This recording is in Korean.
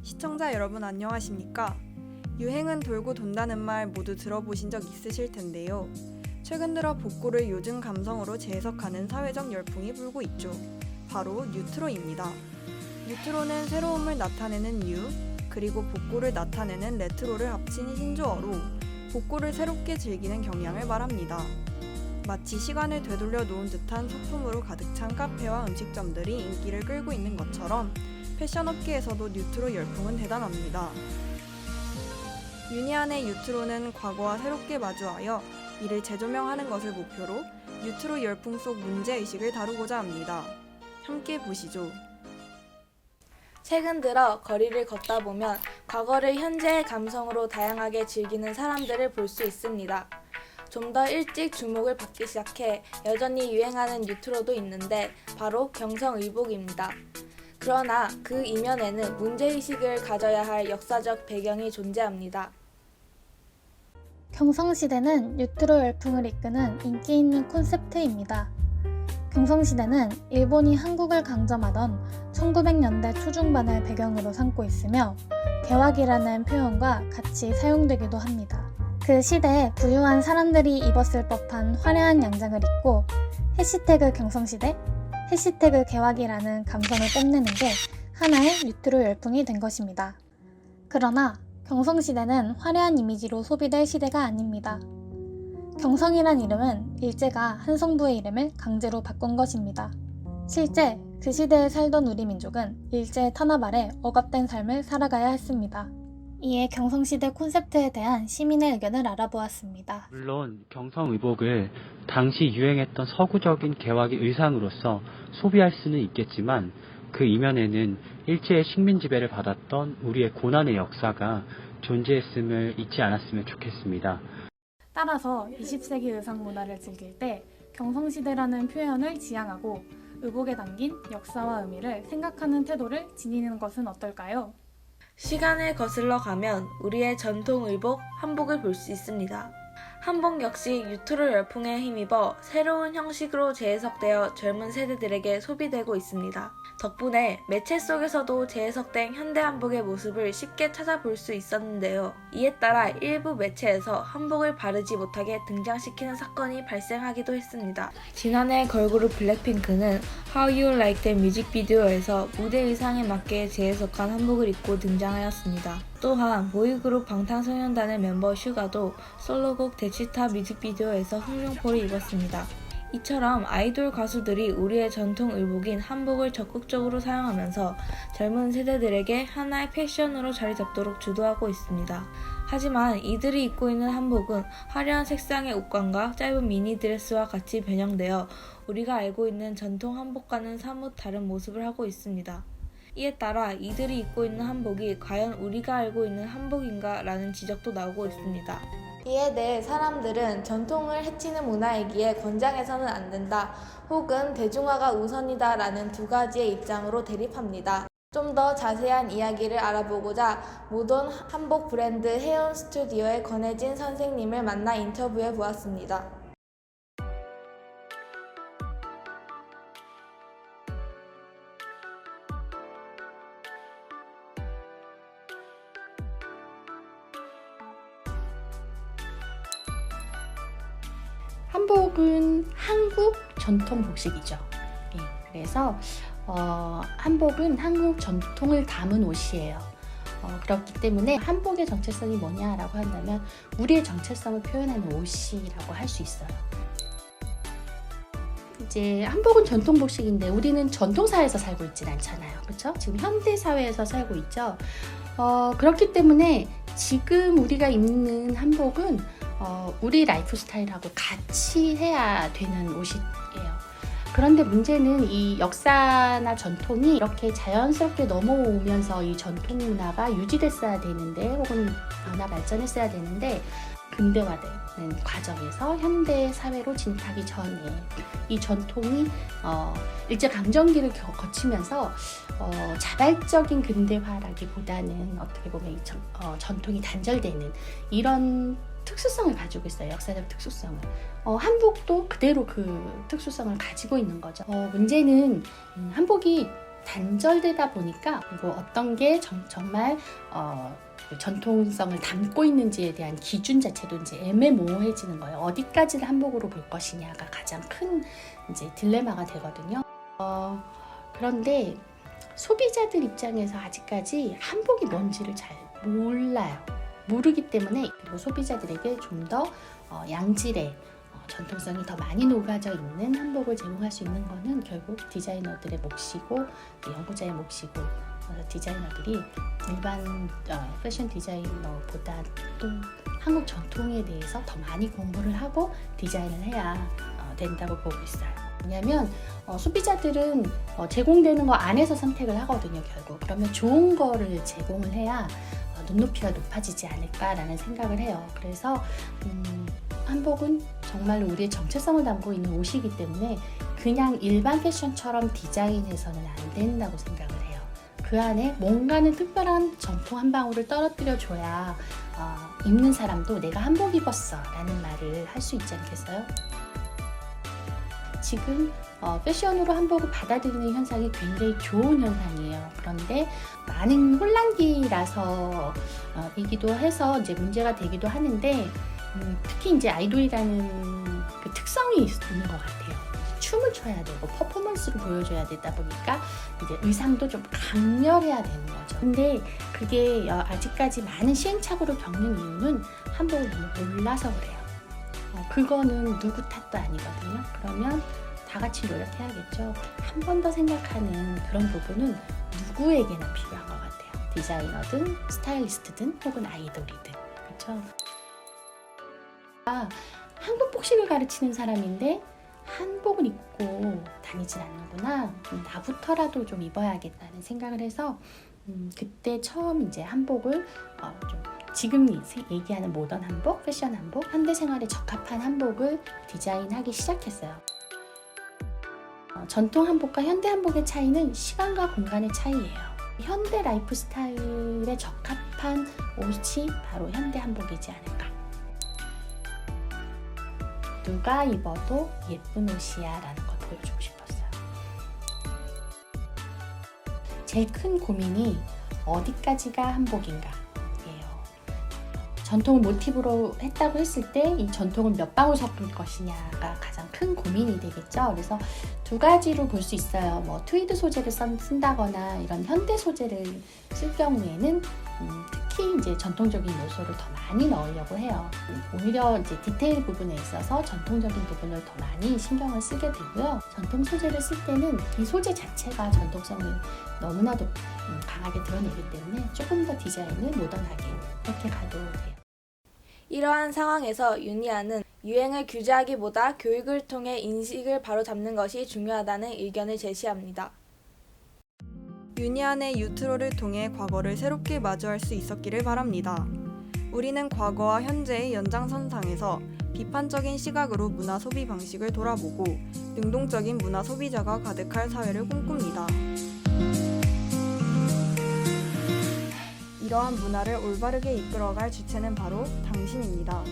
시청자 여러분 안녕하십니까? 유행은 돌고 돈다는 말 모두 들어보신 적 있으실 텐데요. 최근 들어 복고를 요즘 감성으로 재해석하는 사회적 열풍이 불고 있죠. 바로 뉴트로입니다. 뉴트로는 새로움을 나타내는 뉴, 그리고 복고를 나타내는 레트로를 합친 신조어로 복고를 새롭게 즐기는 경향을 말합니다. 마치 시간을 되돌려 놓은 듯한 소품으로 가득 찬 카페와 음식점들이 인기를 끌고 있는 것처럼 패션업계에서도 뉴트로 열풍은 대단합니다. 유니안의 뉴트로는 과거와 새롭게 마주하여 이를 재조명하는 것을 목표로 뉴트로 열풍 속 문제의식을 다루고자 합니다. 함께 보시죠. 최근 들어 거리를 걷다 보면 과거를 현재의 감성으로 다양하게 즐기는 사람들을 볼 수 있습니다. 좀 더 일찍 주목을 받기 시작해 여전히 유행하는 뉴트로도 있는데 바로 경성의복입니다. 그러나 그 이면에는 문제의식을 가져야 할 역사적 배경이 존재합니다. 경성시대는 뉴트로 열풍을 이끄는 인기 있는 콘셉트입니다. 경성시대는 일본이 한국을 강점하던 1900년대 초중반을 배경으로 삼고 있으며 개화기라는 표현과 같이 사용되기도 합니다. 그 시대에 부유한 사람들이 입었을 법한 화려한 양장을 입고 해시태그 경성시대, 해시태그 개화기라는 감성을 뽐내는 게 하나의 뉴트로 열풍이 된 것입니다. 그러나 경성시대는 화려한 이미지로 소비될 시대가 아닙니다. 경성이란 이름은 일제가 한 성부의 이름을 강제로 바꾼 것입니다. 실제 그 시대에 살던 우리 민족은 일제의 탄압 아래 억압된 삶을 살아가야 했습니다. 이에 경성시대 콘셉트에 대한 시민의 의견을 알아보았습니다. 물론 경성의복을 당시 유행했던 서구적인 개화기 의상으로서 소비할 수는 있겠지만 그 이면에는 일제의 식민 지배를 받았던 우리의 고난의 역사가 존재했음을 잊지 않았으면 좋겠습니다. 따라서 20세기 의상 문화를 즐길 때 경성시대라는 표현을 지향하고 의복에 담긴 역사와 의미를 생각하는 태도를 지니는 것은 어떨까요? 시간을 거슬러 가면 우리의 전통 의복, 한복을 볼 수 있습니다. 한복 역시 뉴트로 열풍에 힘입어 새로운 형식으로 재해석되어 젊은 세대들에게 소비되고 있습니다. 덕분에 매체 속에서도 재해석된 현대 한복의 모습을 쉽게 찾아볼 수 있었는데요. 이에 따라 일부 매체에서 한복을 바르지 못하게 등장시키는 사건이 발생하기도 했습니다. 지난해 걸그룹 블랙핑크는 How You Like That 뮤직비디오에서 무대 의상에 맞게 재해석한 한복을 입고 등장하였습니다. 또한 보이그룹 방탄소년단의 멤버 슈가도 솔로곡 데치타 뮤직비디오에서 홍룡포를 입었습니다. 이처럼 아이돌 가수들이 우리의 전통 의복인 한복을 적극적으로 사용하면서 젊은 세대들에게 하나의 패션으로 자리 잡도록 주도하고 있습니다. 하지만 이들이 입고 있는 한복은 화려한 색상의 옷감과 짧은 미니 드레스와 같이 변형되어 우리가 알고 있는 전통 한복과는 사뭇 다른 모습을 하고 있습니다. 이에 따라 이들이 입고 있는 한복이 과연 우리가 알고 있는 한복인가 라는 지적도 나오고 있습니다. 이에 대해 사람들은 전통을 해치는 문화이기에 권장해서는 안 된다, 혹은 대중화가 우선이다 라는 두 가지의 입장으로 대립합니다. 좀 더 자세한 이야기를 알아보고자 모던 한복 브랜드 해온 스튜디오의 권혜진 선생님을 만나 인터뷰해 보았습니다. 한복은 한국 전통 복식이죠. 예, 그래서 한복은 한국 전통을 담은 옷이에요. 그렇기 때문에 한복의 정체성이 뭐냐라고 한다면 우리의 정체성을 표현하는 옷이라고 할 수 있어요. 이제 한복은 전통 복식인데 우리는 전통사회에서 살고 있진 않잖아요. 그렇죠? 지금 현대사회에서 살고 있죠. 그렇기 때문에 지금 우리가 입는 한복은 우리 라이프 스타일하고 같이 해야 되는 옷이에요. 그런데 문제는 이 역사나 전통이 이렇게 자연스럽게 넘어오면서 이 전통 문화가 유지됐어야 되는데 혹은 변화 발전했어야 되는데 근대화되는 과정에서 현대 사회로 진입하기 전에 이 전통이 일제 강점기를 거치면서 자발적인 근대화라기보다는 어떻게 보면 이 전통이 단절되는 이런 특수성을 가지고 있어요. 역사적 특수성을. 한복도 그대로 그 특수성을 가지고 있는 거죠. 문제는 한복이 단절되다 보니까 그리고 어떤 게 정말 그 전통성을 담고 있는지에 대한 기준 자체도 이제 애매모호해지는 거예요. 어디까지를 한복으로 볼 것이냐가 가장 큰 이제 딜레마가 되거든요. 그런데 소비자들 입장에서 아직까지 한복이 뭔지를 잘 몰라요. 모르기 때문에 그리고 소비자들에게 좀 더 양질의 전통성이 더 많이 녹아져 있는 한복을 제공할 수 있는 거는 결국 디자이너들의 몫이고 연구자의 몫이고 디자이너들이 일반 패션 디자이너보다 또 한국 전통에 대해서 더 많이 공부를 하고 디자인을 해야 된다고 보고 있어요. 왜냐하면 소비자들은 제공되는 거 안에서 선택을 하거든요. 결국 그러면 좋은 거를 제공을 해야 눈높이가 높아지지 않을까라는 생각을 해요. 그래서 한복은 정말로 우리의 정체성을 담고 있는 옷이기 때문에 그냥 일반 패션처럼 디자인해서는 안 된다고 생각을 해요. 그 안에 뭔가는 특별한 전통 한 방울을 떨어뜨려 줘야 입는 사람도 내가 한복 입었어 라는 말을 할 수 있지 않겠어요? 지금 패션으로 한복을 받아들이는 현상이 굉장히 좋은 현상이에요. 그런데 많은 혼란기라서 이기도 해서 이제 문제가 되기도 하는데 특히 이제 아이돌이라는 그 특성이 있는 것 같아요. 춤을 춰야 되고 퍼포먼스를 보여줘야 되다 보니까 이제 의상도 좀 강렬해야 되는 거죠. 근데 그게 아직까지 많은 시행착오를 겪는 이유는 한복을 너무 몰라서 그래요. 그거는 누구 탓도 아니거든요. 그러면 다 같이 노력해야겠죠. 한 번 더 생각하는 그런 부분은 누구에게나 필요한 것 같아요. 디자이너든 스타일리스트든 혹은 아이돌이든. 그렇죠? 한국 복식을 가르치는 사람인데 한복을 입고 다니진 않는구나. 나부터라도 좀 입어야겠다는 생각을 해서 그때 처음 이제 한복을 좀 지금 얘기하는 모던 한복, 패션 한복, 현대 생활에 적합한 한복을 디자인하기 시작했어요. 전통 한복과 현대 한복의 차이는 시간과 공간의 차이예요. 현대 라이프 스타일에 적합한 옷이 바로 현대 한복이지 않을까. 누가 입어도 예쁜 옷이야 라는 걸 보여주고 싶었어요. 제일 큰 고민이 어디까지가 한복인가 예요. 전통을 모티브로 했다고 했을 때 이 전통을 몇 방울 섞을 것이냐가 가장 큰 고민이 되겠죠. 그래서 두 가지로 볼 수 있어요. 뭐 트위드 소재를 쓴다거나 이런 현대 소재를 쓸 경우에는 특히 이제 전통적인 요소를 더 많이 넣으려고 해요. 오히려 이제 디테일 부분에 있어서 전통적인 부분을 더 많이 신경을 쓰게 되고요. 전통 소재를 쓸 때는 이 소재 자체가 전통성을 너무나도 강하게 드러내기 때문에 조금 더 디자인을 모던하게 이렇게 가도 돼요. 이러한 상황에서 유니아는 유행을 규제하기보다 교육을 통해 인식을 바로잡는 것이 중요하다는 의견을 제시합니다. 유니안의 유트로를 통해 과거를 새롭게 마주할 수 있었기를 바랍니다. 우리는 과거와 현재의 연장선상에서 비판적인 시각으로 문화 소비 방식을 돌아보고 능동적인 문화 소비자가 가득할 사회를 꿈꿉니다. 이러한 문화를 올바르게 이끌어갈 주체는 바로 당신입니다.